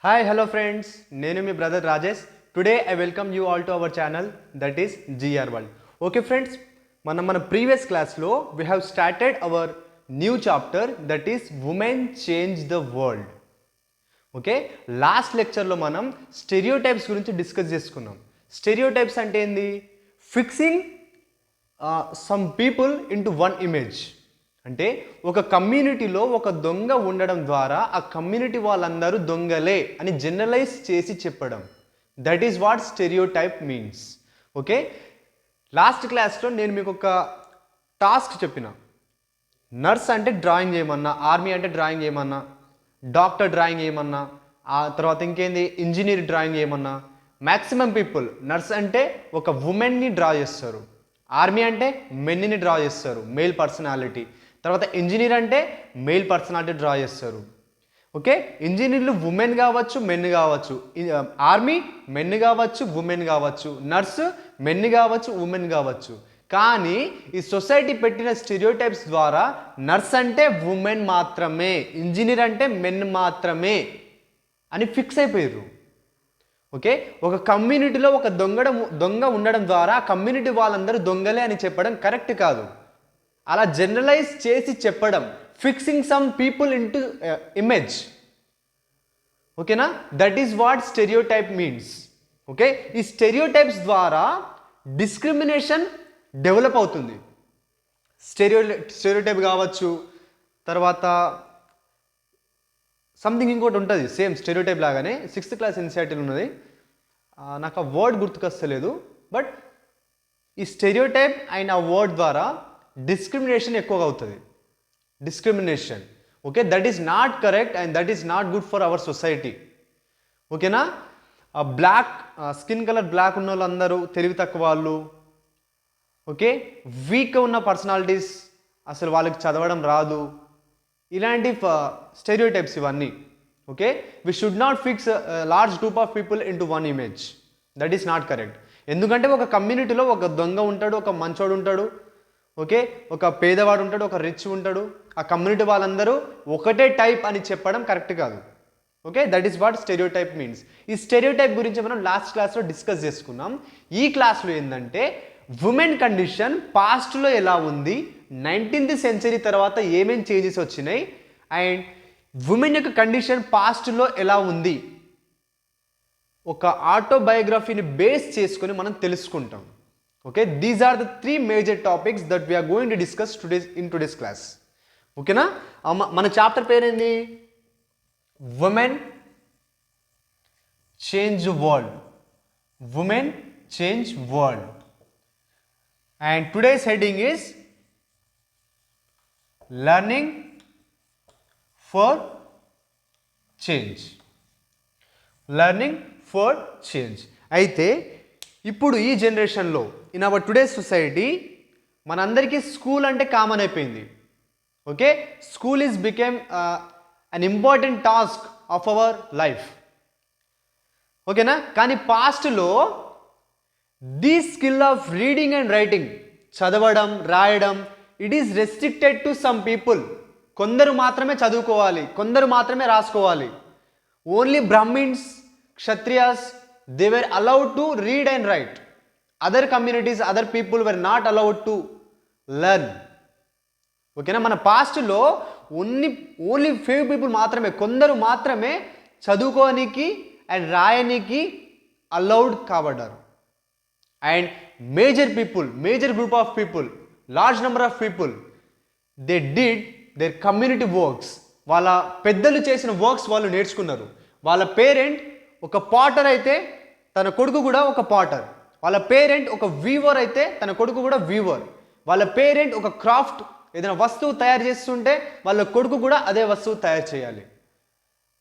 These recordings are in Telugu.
Hi, hello friends. Nenu mi brother Rajesh. Today I welcome you all to our channel, that is GR World. Okay friends, మన previous class lo we have started our new chapter, that is Women Change the World. Okay, last లెక్చర్లో మనం స్టెరియోటైప్స్ గురించి డిస్కస్ చేసుకున్నాం. స్టెరియోటైప్స్ అంటే ఏంది? Fixing some people into one image. అంటే ఒక కమ్యూనిటీలో ఒక దొంగ ఉండడం ద్వారా ఆ కమ్యూనిటీ వాళ్ళందరూ దొంగలే అని జనరలైజ్ చేసి చెప్పడం, that is what stereotype means. Okay, last క్లాస్లో నేను మీకు ఒక టాస్క్ చెప్పిన. నర్స్ అంటే డ్రాయింగ్ చేయమన్నా, ఆర్మీ అంటే డ్రాయింగ్ చేయమన్నా, డాక్టర్ డ్రాయింగ్ చేయమన్నా, ఆ తర్వాత ఇంకేంది ఇంజనీర్ డ్రాయింగ్ చేయమన్నా, మ్యాక్సిమం పీపుల్ నర్స్ అంటే ఒక ఉమెన్ని డ్రా చేస్తారు, ఆర్మీ అంటే మెన్ని డ్రా చేస్తారు, మేల్ పర్సనాలిటీ, తర్వాత ఇంజనీర్ అంటే మేల్ పర్సనాలిటీ డ్రా చేస్తారు. ఓకే, ఇంజనీర్లు ఉమెన్ కావచ్చు, మెన్ కావచ్చు, ఆర్మీ మెన్ కావచ్చు, ఉమెన్ కావచ్చు, నర్సు మెన్ కావచ్చు, ఉమెన్ కావచ్చు. కానీ ఈ సొసైటీ పెట్టిన స్టెరియోటైప్స్ ద్వారా నర్స్ అంటే ఉమెన్ మాత్రమే, ఇంజనీర్ అంటే మెన్ మాత్రమే అని ఫిక్స్ అయిపోయారు. ఓకే, ఒక కమ్యూనిటీలో ఒక దొంగ ఉండడం ద్వారా కమ్యూనిటీ వాళ్ళందరూ దొంగలే అని చెప్పడం కరెక్ట్ కాదు. అలా జనరలైజ్ చేసి చెప్పడం, fixing some people into image. ఓకేనా, that is what stereotype means. Okay, ఈ స్టెరియోటైప్స్ ద్వారా డిస్క్రిమినేషన్ డెవలప్ అవుతుంది. స్టెరియోటైప్ కావచ్చు, తర్వాత సంథింగ్ ఇంకోటి ఉంటుంది సేమ్ స్టెరియోటైప్ లాగానే, 6th క్లాస్ ఎన్సీఈఆర్టీలో ఉన్నది, నాకు ఆ వర్డ్ గుర్తుకొస్తలేదు. బట్ ఈ స్టెరియోటైప్ అయిన ఆ వర్డ్ ద్వారా డిస్క్రిమినేషన్ ఎక్కువగా అవుతుంది. Discrimination, okay, that is not correct and that is not good for our society. ఓకేనా, బ్లాక్ స్కిన్ కలర్ బ్లాక్ ఉన్న వాళ్ళందరూ తెలివి తక్కువ వాళ్ళు, ఓకే, వీక్గా ఉన్న పర్సనాలిటీస్, అసలు వాళ్ళకి చదవడం రాదు, ఇలాంటి స్టెరియోటైప్స్ ఇవన్నీ. Okay, we should not fix large group of people into one image, that is not correct. ఎందుకంటే ఒక కమ్యూనిటీలో ఒక దొంగ ఉంటాడు, ఒక మంచోడు ఉంటాడు, ఓకే, ఒక పేదవాడు ఉంటాడు, ఒక రిచ్ ఉంటాడు, ఆ కమ్యూనిటీ వాళ్ళందరూ ఒకటే టైప్ అని చెప్పడం కరెక్ట్ కాదు. Okay, that is what stereotype means. ఈ స్టెరియోటైప్ గురించి మనం లాస్ట్ క్లాస్లో డిస్కస్ చేసుకున్నాం. ఈ క్లాస్లో ఏంటంటే ఉమెన్ కండిషన్ పాస్ట్లో ఎలా ఉంది, 19th సెంచరీ తర్వాత ఏమేం చేంజెస్ వచ్చినాయి, అండ్ ఉమెన్ యొక్క కండిషన్ పాస్ట్లో ఎలా ఉంది, ఒక ఆటోబయోగ్రఫీని బేస్ చేసుకొని మనం తెలుసుకుంటాం. Okay, these are the 3 major topics that we're going to discuss in today's class. ఓకేనా, మన చాప్టర్ పేరేంది? Women change world. Women change world. And today's heading is learning for change. Learning for change. అయితే ఇప్పుడు ఈ జనరేషన్లో ఇన్ అవర్ టుడే సొసైటీ మనందరికీ స్కూల్ అంటే కామన్ అయిపోయింది. Okay, school is became an important task of our life. ఓకేనా, కానీ పాస్ట్లో the skill of reading and writing, చదవడం రాయడం, it is restricted to some people. కొందరు మాత్రమే చదువుకోవాలి, కొందరు మాత్రమే రాసుకోవాలి. Only Brahmins, Kshatriyas, they were allowed to read and right. Other communities, other people were not allowed to learn. ఓకేనా, మన పాస్ట్లో ఓన్లీ ఫ్యూ పీపుల్ మాత్రమే, కొందరు మాత్రమే చదువుకోనికి అండ్ రాయనికి అలౌడ్ కాబడ్డారు. And major group of people, large number of people, they did their community works. వాళ్ళ పెద్దలు చేసిన వర్క్స్ వాళ్ళు నేర్చుకున్నారు. వాళ్ళ పేరెంట్ ఒక పాటర్ అయితే తన కొడుకు కూడా ఒక పాటర్, వాళ్ళ పేరెంట్ ఒక వీవర్ అయితే తన కొడుకు కూడా వీవర్, వాళ్ళ పేరెంట్ ఒక క్రాఫ్ట్ ఏదైనా వస్తువు తయారు చేస్తుంటే వాళ్ళ కొడుకు కూడా అదే వస్తువు తయారు చేయాలి.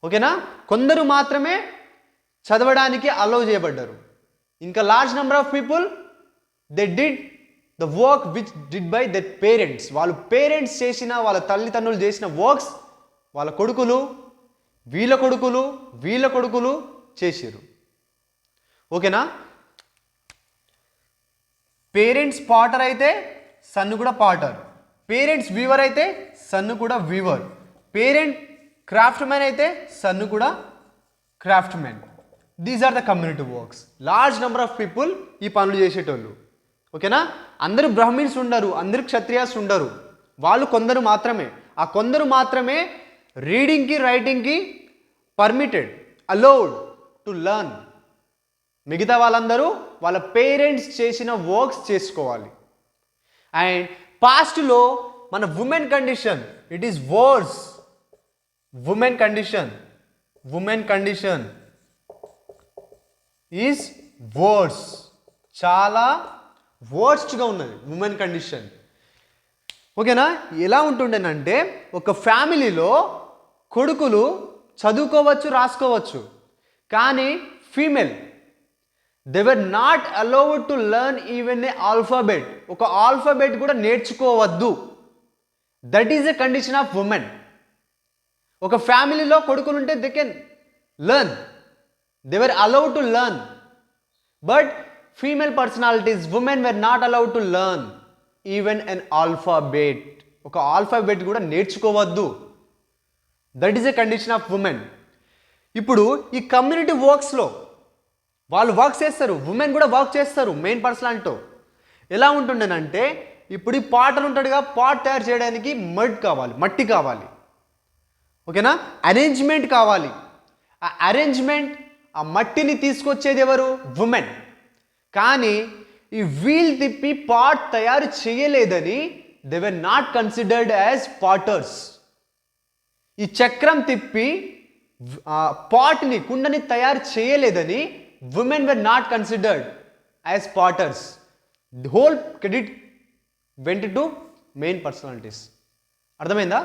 ఓకేనా, కొందరు మాత్రమే చదవడానికి అలౌ చేయబడ్డారు. ఇంకా large number of people they did the work which did buy their parents. వాళ్ళు పేరెంట్స్ చేసిన, వాళ్ళ తల్లిదండ్రులు చేసిన వర్క్స్ వాళ్ళ కొడుకులు, వీళ్ళ కొడుకులు, వీళ్ళ కొడుకులు చేసారు. ఓకేనా, పేరెంట్స్ పాటర్ అయితే సన్ను కూడా పాటర్, పేరెంట్స్ వీవర్ అయితే సన్ను కూడా వీవర్, పేరెంట్ క్రాఫ్ట్ మ్యాన్ అయితే సన్ను కూడా craftsmen. These are the community works. Large number of people ఈ పనులు చేసేటోళ్ళు. ఓకేనా? అందరూ బ్రాహ్మిన్స్ ఉండరు, అందరూ క్షత్రియాస్ ఉండరు, వాళ్ళు కొందరు మాత్రమే. ఆ కొందరు మాత్రమే రీడింగ్కి రైటింగ్కి పర్మిటెడ్, అలౌడ్ టు లర్న్. మిగతా వాళ్ళందరూ వాళ్ళ పేరెంట్స్ చేసిన వర్క్స్ చేసుకోవాలి. అండ్ పాస్ట్లో మన women condition, it is worse. Women condition is worse. చాలా వర్స్ట్గా ఉన్నది ఉమెన్ కండిషన్. ఓకేనా? ఎలా ఉంటుండేనంటే ఒక ఫ్యామిలీలో కొడుకులు చదువుకోవచ్చు, రాసుకోవచ్చు, కానీ female they were not allowed to learn even a alphabet. ఒక ఆల్ఫాబెట్ కూడా నేర్చుకోవద్దు. That is a condition of women. ఒక ఫ్యామిలీలో కొడుకులు ఉంటే they can learn, they were allowed to learn. But female personalities, women were not allowed to learn even an alphabet. ఒక ఆల్ఫాబెట్ కూడా నేర్చుకోవద్దు. That is a condition of women. ఇప్పుడు ఈ కమ్యూనిటీ వర్క్స్లో వాళ్ళు వర్క్ చేస్తారు, ఉమెన్ కూడా వర్క్ చేస్తారు మెయిన్ పర్సనాలిటీతో. ఎలా ఉంటుండేనంటే ఇప్పుడు ఈ పాట్ అని ఉంటాడుగా, పాట్ తయారు చేయడానికి మట్టి కావాలి. ఓకేనా? అరేంజ్మెంట్ కావాలి. ఆ అరేంజ్మెంట్, ఆ మట్టిని తీసుకొచ్చేది ఎవరు? ఉమెన్. కానీ ఈ వీల్ తిప్పి పాట్ తయారు చేయలేదని they were not considered as potters. ఈ చక్రం తిప్పి పాట్ని, కుండని తయారు చేయలేదని women were not considered as potters. The whole credit went to main personalities. అర్థమైందా?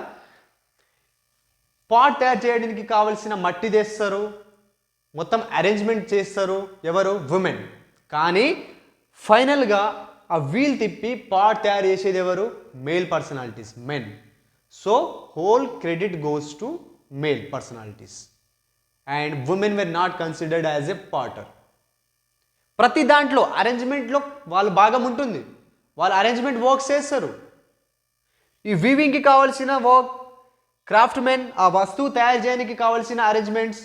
పాట్ తయారు చేయడానికి కావలసిన మట్టి తెస్తారు, మొత్తం అరేంజ్మెంట్ చేస్తారు ఎవరు? ఉమెన్. కానీ ఫైనల్గా ఆ వీల్ తిప్పి పాట్ తయారు చేసేది ఎవరు? Male personalities, men. So whole credit goes to male personalities and women were not considered as a Potter. ప్రతి దాంట్లో అరేంజ్మెంట్లో వాళ్ళ భాగం ఉంటుంది, వాళ్ళు అరేంజ్మెంట్ వర్క్స్ చేస్తారు. ఈ వీవింగ్కి కావాల్సిన వర్క్, క్రాఫ్ట్ మెన్ ఆ వస్తువు తయారు చేయడానికి కావాల్సిన అరేంజ్మెంట్స్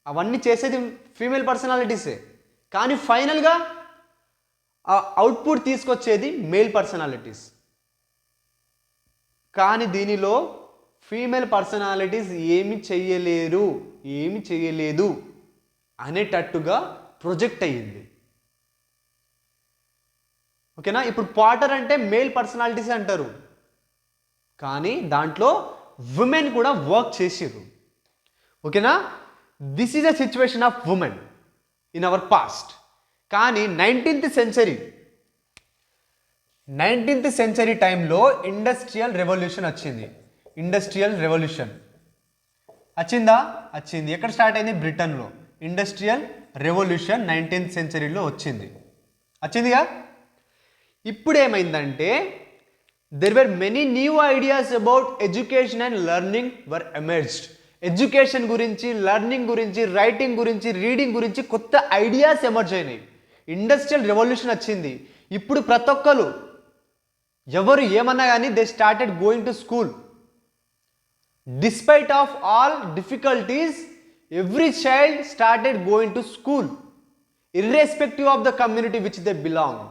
అవన్నీ చేసేది ఫీమేల్ పర్సనాలిటీసే. కానీ ఫైనల్గా ఆ అవుట్పుట్ తీసుకొచ్చేది మేల్ పర్సనాలిటీస్. కానీ దీనిలో ఫీమేల్ పర్సనాలిటీస్ ఏమి చేయలేదు అనేటట్టుగా ప్రొజెక్ట్ అయ్యింది. ఓకేనా? ఇప్పుడు పాటర్ అంటే మేల్ పర్సనాలిటీస్ అంటారు, కానీ దాంట్లో ఉమెన్ కూడా వర్క్ చేసిర్రు. ఓకేనా? This is a situation of women in our past. కానీ 19th సెంచరీ టైంలో ఇండస్ట్రియల్ రెవల్యూషన్ వచ్చింది. ఇండస్ట్రియల్ రెవల్యూషన్ వచ్చింది. ఎక్కడ స్టార్ట్ అయింది? బ్రిటన్లో. ఇండస్ట్రియల్ రెవల్యూషన్ 19th సెంచరీలో వచ్చిందిగా. ఇప్పుడు ఏమైందంటే there were many new ideas about education and learning were emerged. Education గురించి, లెర్నింగ్ గురించి, రైటింగ్ గురించి, రీడింగ్ గురించి కొత్త ఐడియాస్ ఎమర్జ్ అయినాయి. ఇండస్ట్రియల్ రెవల్యూషన్ వచ్చింది. ఇప్పుడు ప్రతి ఒక్కరు ఎవరు ఏమన్నా కానీ they started going to school. Despite of all difficulties every child started going to school irrespective of the community which they belong.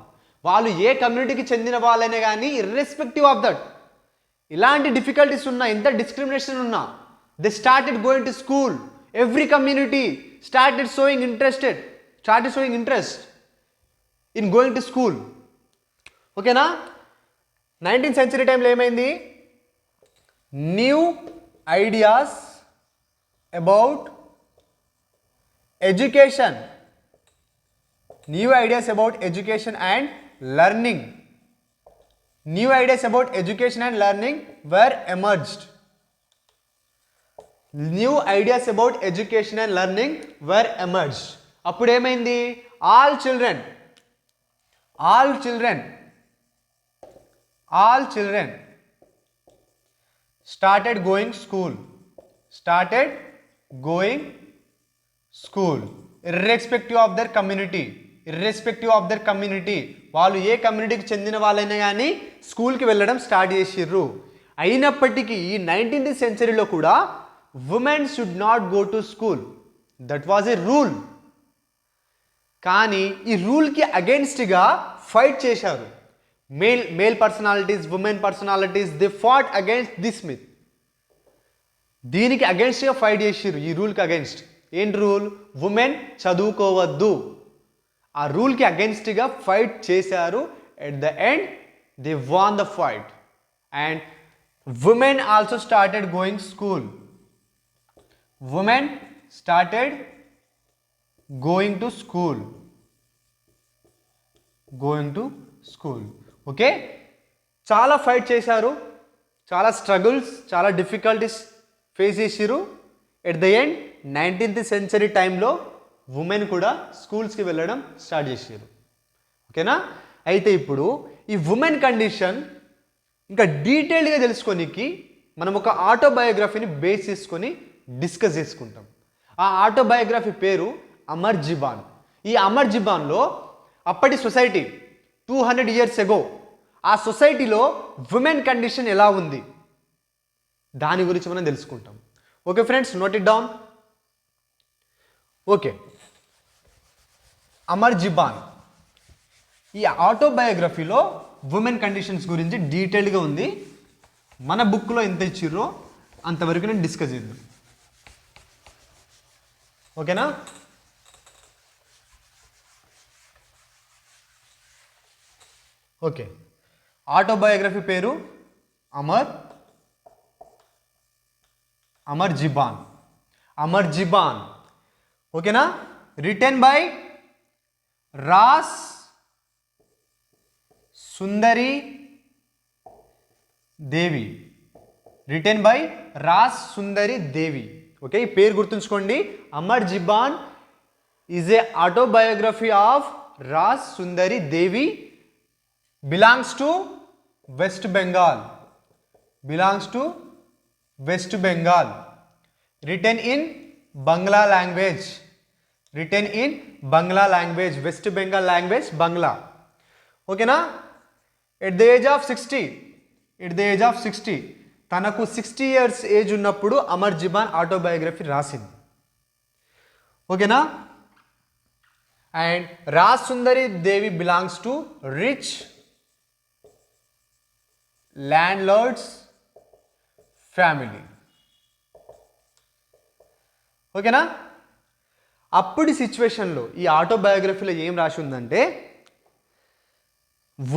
వాళ్ళు ఏ కమ్యూనిటీకి చెందిన వాళ్ళైనా కానీ ఇర్రెస్పెక్టివ్ ఆఫ్ దట్, ఇలాంటి డిఫికల్టీస్ ఉన్నా, ఎంత డిస్క్రిమినేషన్ ఉన్నా, they started going to school. Every community started showing interest in going to school. ఓకేనా? 19th సెంచరీ టైంలో ఏమైంది? New ideas about education and learning. New ideas about education and learning were emerged. అప్పుడు ఏమైంది? All children started going school irrespective of their community. వాళ్ళు ఏ కమ్యూనిటీకి చెందిన వాళ్ళైనా కానీ స్కూల్కి వెళ్ళడం స్టార్ట్ చేసిర్రు. అయినప్పటికీ ఈ 19th సెంచరీలో కూడా women should not go to school. That was a rule. కానీ ఈ రూల్కి అగెన్స్ట్గా ఫైట్ చేశారు male personalities, women personalities. They fought against this myth. దీనికి అగెన్స్ట్గా ఫైట్ చేసిర్రు, ఈ రూల్కి అగెన్స్ట్. ఏంటి రూల్? ఉమెన్ చదువుకోవద్దు. ఆ రూల్కి అగెన్స్ట్గా ఫైట్ చేశారు. At the end they won the fight and women also started going school. Women started going to school. Okay, చాలా ఫైట్ చేశారు, చాలా స్ట్రగుల్స్, చాలా డిఫికల్టీస్ ఫేస్ చేసిరు. At the end 19th century టైంలో ఉమెన్ కూడా స్కూల్స్కి వెళ్ళడం స్టార్ట్ చేసారు. ఓకేనా? అయితే ఇప్పుడు ఈ ఉమెన్ కండిషన్ ఇంకా డీటెయిల్డ్గా తెలుసుకోనికి మనం ఒక ఆటోబయోగ్రఫీని బేస్ చేసుకొని డిస్కస్ చేసుకుంటాం. ఆ ఆటోబయోగ్రఫీ పేరు అమర్ జిబాన్. ఈ అమర్ జిబాన్లో అప్పటి సొసైటీ 200 years ago ఆ సొసైటీలో ఉమెన్ కండిషన్ ఎలా ఉంది దాని గురించి మనం తెలుసుకుంటాం. Okay friends, note it down. Okay, Amar Jiban ఈ ఆటోబయోగ్రఫీలో ఉమెన్ కండిషన్స్ గురించి డీటెయిల్డ్గా ఉంది. మన బుక్లో ఎంత ఇచ్చిర్రో అంతవరకు నేను డిస్కస్ చేద్దాం. ఓకేనా? ఓకే, ఆటోబయోగ్రఫీ పేరు అమర్ జిబాన్. ఓకేనా? Written by Ras Sundari Devi. Okay, ఈ పేరు గుర్తుంచుకోండి. Amar Jiban is a autobiography of Ras Sundari Devi. Belongs to West Bengal. Written in Bangla language. West Bengal language Bangla. ఓకేనా? ఎట్ ద ఏజ్ ఆఫ్ 60 తనకు 60 years ఏజ్ ఉన్నప్పుడు అమర్ జిబాన్ ఆటోబయోగ్రఫీ రాసింది. ఓకేనా? And Raj Sundari Devi belongs to rich landlords family. ఓకేనా? అప్పటి సిచ్యువేషన్లో ఈ ఆటోబయోగ్రఫీలో ఏం రాసి ఉందంటే,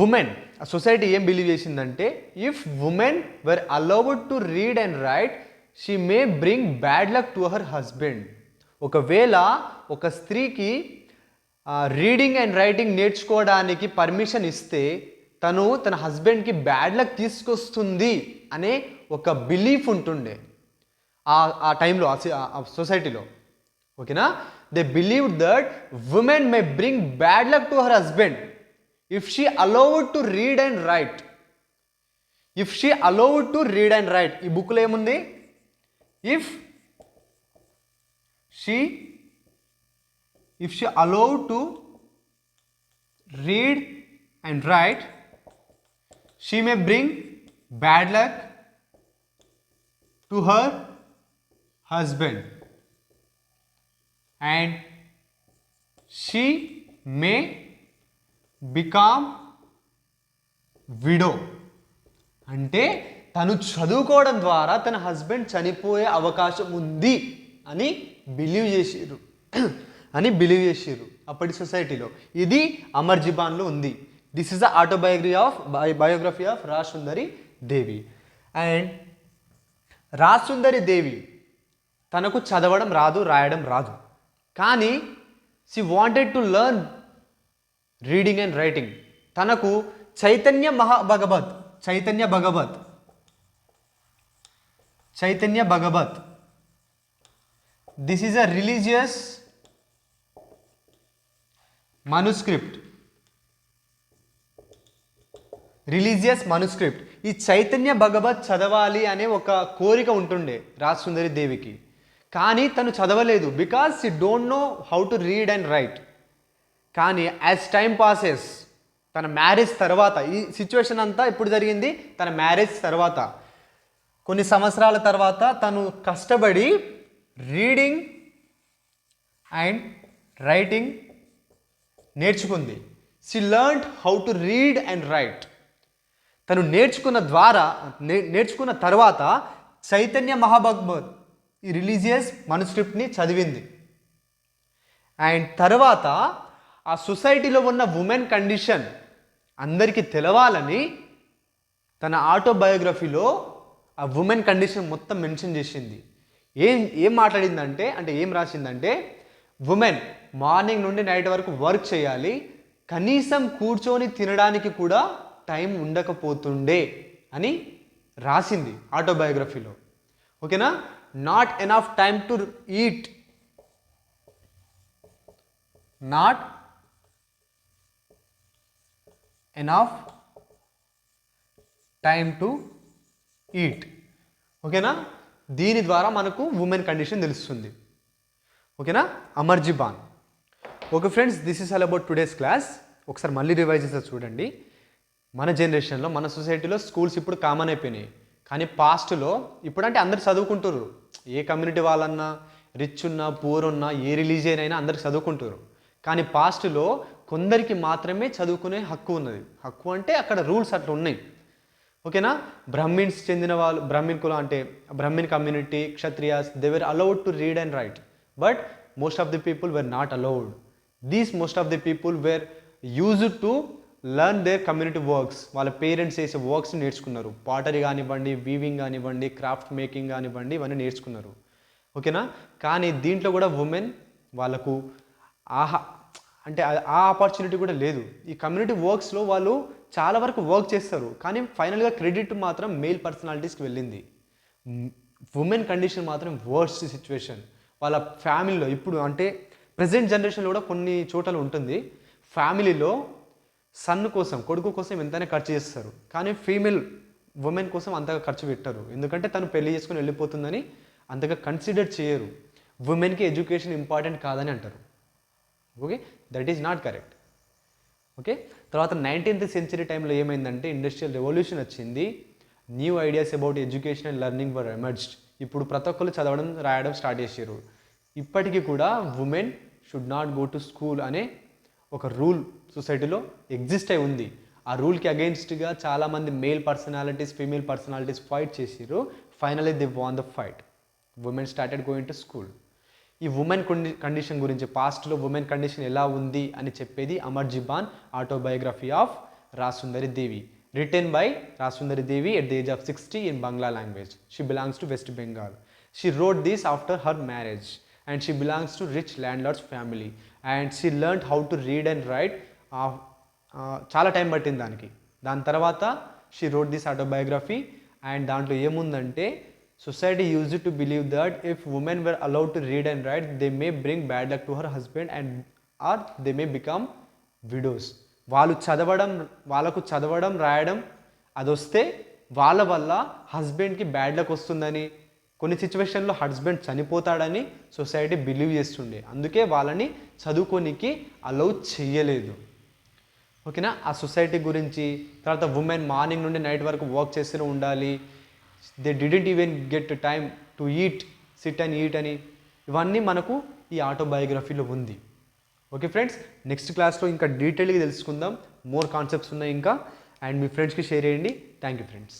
ఉమెన్ ఆ సొసైటీ ఏం బిలీవ్ చేసిందంటే, if women were allowed to read and right she may bring bad luck to her husband. ఒకవేళ ఒక స్త్రీకి రీడింగ్ అండ్ రైటింగ్ నేర్చుకోవడానికి పర్మిషన్ ఇస్తే తను తన హస్బెండ్కి బ్యాడ్ లక్ తీసుకొస్తుంది అనే ఒక బిలీఫ్ ఉంటుండే ఆ టైంలో, ఆ సొసైటీలో. ఓకేనా? They believe that women may bring bad luck to her husband if she allowed to read and write. ఈ బుక్లో ఏముంది? if she allowed to read and write she may bring bad luck to her husband and she may BCom widow. అంటే తను చదువుకోవడం ద్వారా తన హస్బెండ్ చనిపోయే అవకాశం ఉంది అని బిలీవ్ చేసిర్రు అప్పటి సొసైటీలో. ఇది అమర్ జిబాన్లో ఉంది. This is the biography of Raj Sundari Devi. And Raj Sundari Devi తనకు చదవడం రాదు, రాయడం రాదు. కానీ she wanted to learn reading and writing. తనకు Chaitanya Bhagavat this is a religious manuscript. ఈ చైతన్య భగవత్ చదవాలి అనే ఒక కోరిక ఉంటుండే రాజ్ సుందరి దేవికి. కానీ తను చదవలేదు, because she don't know how to read and right. కానీ యాజ్ టైం పాసెస్, తన మ్యారేజ్ తర్వాత, ఈ సిచ్యువేషన్ అంతా ఎప్పుడు జరిగింది? తన మ్యారేజ్ తర్వాత, కొన్ని సంవత్సరాల తర్వాత తను కష్టపడి రీడింగ్ అండ్ రైటింగ్ నేర్చుకుంది. She learned how to read and right. తను నేర్చుకున్న తర్వాత చైతన్య మహాభగవత్ ఈ రిలీజియస్ మనుస్క్రిప్ట్ని చదివింది. అండ్ తర్వాత ఆ సొసైటీలో ఉన్న ఉమెన్ కండిషన్ అందరికీ తెలవాలని తన ఆటోబయోగ్రఫీలో ఆ ఉమెన్ కండిషన్ మొత్తం మెన్షన్ చేసింది. ఏం మాట్లాడిందంటే ఏం రాసిందంటే, ఉమెన్ మార్నింగ్ నుండి నైట్ వరకు వర్క్ చేయాలి, కనీసం కూర్చొని తినడానికి కూడా టైం ఉండకపోతుండే అని రాసింది ఆటోబయోగ్రఫీలో. ఓకేనా? Not enough time to eat, not enough time to eat. ఓకేనా? దీని ద్వారా మనకు ఉమెన్ కండిషన్ తెలుస్తుంది. ఓకేనా? Amar Jiban. Okay friends, this is all about today's class. ఒకసారి మళ్ళీ రివైజ్ చేస్తే చూడండి. మన జనరేషన్లో మన సొసైటీలో స్కూల్స్ ఇప్పుడు కామన్ అయిపోయినాయి. కానీ పాస్ట్లో ఇప్పుడంటే అందరు చదువుకుంటారు. ఏ కమ్యూనిటీ వాళ్ళన్నా, రిచ్ ఉన్నా, పూర్ ఉన్నా, ఏ రిలీజియన్ అయినా అందరికి చదువుకుంటారు. కానీ పాస్ట్లో కొందరికి మాత్రమే చదువుకునే హక్కు ఉన్నది. హక్కు అంటే అక్కడ రూల్స్ అట్లా ఉన్నాయి. ఓకేనా? బ్రహ్మిన్స్ చెందిన వాళ్ళు, బ్రహ్మిన్ కులం అంటే Brahmin community, Kshatriyas, they were allowed to read and write. But most of the people were not allowed. Most of the people were used to learn their community works. వాళ్ళ పేరెంట్స్ చేసే వర్క్స్ నేర్చుకున్నారు. పాటరీ కానివ్వండి, వీవింగ్ కానివ్వండి, క్రాఫ్ట్ మేకింగ్ కానివ్వండి, ఇవన్నీ నేర్చుకున్నారు. ఓకేనా? కానీ దీంట్లో కూడా ఉమెన్ వాళ్ళకు ఆ ఆపర్చునిటీ కూడా లేదు. ఈ కమ్యూనిటీ వర్క్స్లో వాళ్ళు చాలా వరకు వర్క్ చేస్తారు, కానీ ఫైనల్గా క్రెడిట్ మాత్రం మేల్ పర్సనాలిటీస్కి వెళ్ళింది. ఉమెన్ కండిషన్ మాత్రం వర్స్ట్ సిచ్యువేషన్. వాళ్ళ ఫ్యామిలీలో ఇప్పుడు ప్రజెంట్ జనరేషన్లో కూడా కొన్ని చోట్ల ఉంటుంది. ఫ్యామిలీలో సన్ కోసం, కొడుకు కోసం ఎంతైనా ఖర్చు చేస్తారు, కానీ ఫీమేల్ ఉమెన్ కోసం అంతగా ఖర్చు పెట్టరు. ఎందుకంటే తను పెళ్లి చేసుకుని వెళ్ళిపోతుందని అంతగా కన్సిడర్ చేయరు. ఉమెన్కి ఎడ్యుకేషన్ ఇంపార్టెంట్ కాదని అంటారు. Okay, that is not correct. Okay, తర్వాత 19th సెంచరీ టైంలో ఏమైందంటే ఇండస్ట్రియల్ రెవల్యూషన్ వచ్చింది. New ideas about education and learning were emerged. ఇప్పుడు ప్రతి ఒక్కరు చదవడం, రాయడం స్టార్ట్ చేశారు. ఇప్పటికీ కూడా women should not go to school అనే ఒక రూల్ సొసైటీలో ఎగ్జిస్ట్ అయి ఉంది. ఆ రూల్కి అగెయిన్స్ట్గా చాలామంది male personalities, female personalities fight చేసారు. Finally they won the fight. Women started going to school. ఈ ఉమెన్ కండిషన్ గురించి, పాస్ట్లో ఉమెన్ కండిషన్ ఎలా ఉంది అని చెప్పేది Amar Jiban autobiography of Rassundari Devi, written by Rassundari Devi at the age of 60 in Bangla language. She belongs to West Bengal. She wrote this after her marriage and she belongs to rich landlord's family and she learned how to read and write. చాలా టైం పట్టింది దానికి. దాని తర్వాత she wrote this autobiography and దాంట్లో ఏముందంటే, society used to believe that if women were allowed to read and write, they may bring bad luck to her husband and or they may become widows. వాళ్ళకు చదవడం రాయడం అది వస్తే వాళ్ళ వల్ల హస్బెండ్కి బ్యాడ్ లక్ వస్తుందని, కొన్ని సిచ్యువేషన్లో హస్బెండ్ చనిపోతాడని సొసైటీ బిలీవ్ చేస్తుండే. అందుకే వాళ్ళని చదువుకోనికి అలౌ చెయ్యలేదు. ఓకేనా? ఆ సొసైటీ గురించి. తర్వాత ఉమెన్ మార్నింగ్ నుండి నైట్ వరకు వర్క్ చేస్తూనే ఉండాలి. They didn't even get time to eat, SIT and eat అని, ఇవన్నీ మనకు ఈ ఆటోబయోగ్రఫీలో ఉంది. ఓకే ఫ్రెండ్స్, నెక్స్ట్ క్లాస్లో ఇంకా డీటెయిల్గా తెలుసుకుందాం. మోర్ కాన్సెప్ట్స్ ఉన్నాయి ఇంకా, అండ్ మీ ఫ్రెండ్స్కి షేర్ చేయండి. Thank you friends.